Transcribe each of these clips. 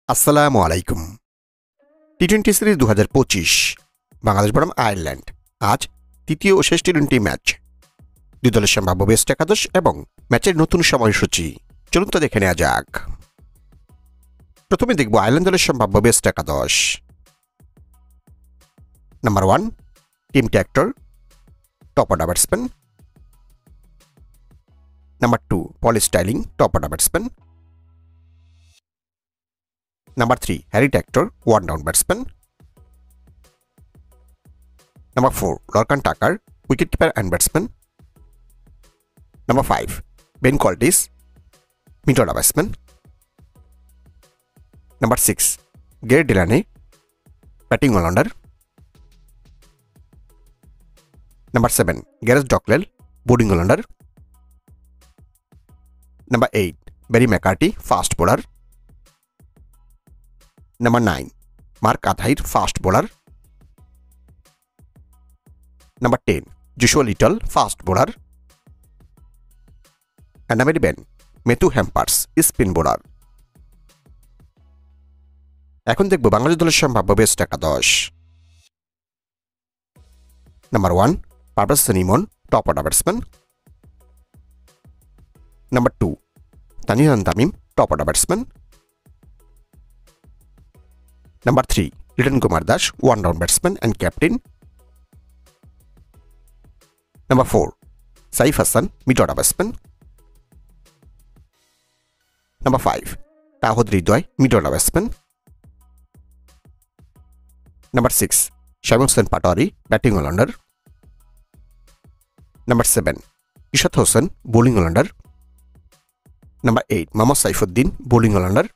আসসালামু আলাইকুম। টি-20 সিরিজ 2025 বাংলাদেশ বনাম আয়ারল্যান্ড। আজ তৃতীয় ও শেষ টি-20 ম্যাচ। দুই দলের সম্ভাব্য বেস্ট একাদশ এবং ম্যাচের নতুন সময়সূচি। চলুন তো দেখে নেওয়া যাক। প্রথমে দেখব আয়ারল্যান্ড দলের সম্ভাব্য বেস্ট একাদশ। Number 1 Tim Tector, top order batsman. Number 2 Paul Stirling, top order batsman. Number 3, Harry Tector, one-down batsman. Number 4, Lorcan Tucker, wicketkeeper and batsman. Number 5, Ben Coltis, mid-order batsman. Number 6, Gary Delaney, batting all-rounder. Number 7, Gareth Dockrell, bowling all-rounder. Number 8, Barry McCarthy, fast bowler. Number 9, Mark Athir, fast bowler. Number 10, Joshua Little, fast bowler. And number 11, Matthew Hampers, spin bowler. এখন দেখব বাংলাদেশ দলের সম্ভাব্য best একাদশ। Number 1 Parvez Hossain Emon, top order batsman. Number 2 Tanzid Tamim, top order batsman. Number 3, Liton Kumar Das, one-down batsman and captain. Number 4, Saif Hassan, mid-order batsman. Number 5, Tahoud Hridoy, mid-order batsman. Number 6, Shamim Hossain Patwari, batting all-rounder. Number 7, Ishrat Hossain, bowling all-rounder. Number 8, Mohammad Saifuddin, bowling all-rounder.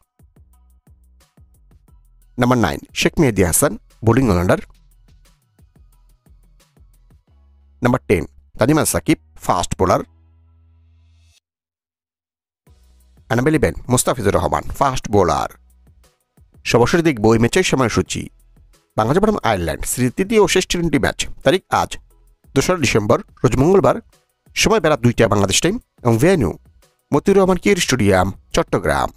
Number 9, Sheikh Mehdi Hassan, bowling all-rounder. Number 10, Tanim Al-Saqib, fast bowler. And number 11, Mustafizur Rahman, fast bowler. সর্বশেষ দেখব এই ম্যাচের সময়সূচি। বাংলাদেশ বনাম Ireland series তৃতীয় ও শেষ টি-20 match. তারিখ আজ 2 ডিসেম্বর, রোজ মঙ্গলবার। সময় বেলা 2টা বাংলাদেশ টাইম এবং ভেন্যু মতিউর রহমান কির স্টেডিয়াম, চট্টগ্রাম।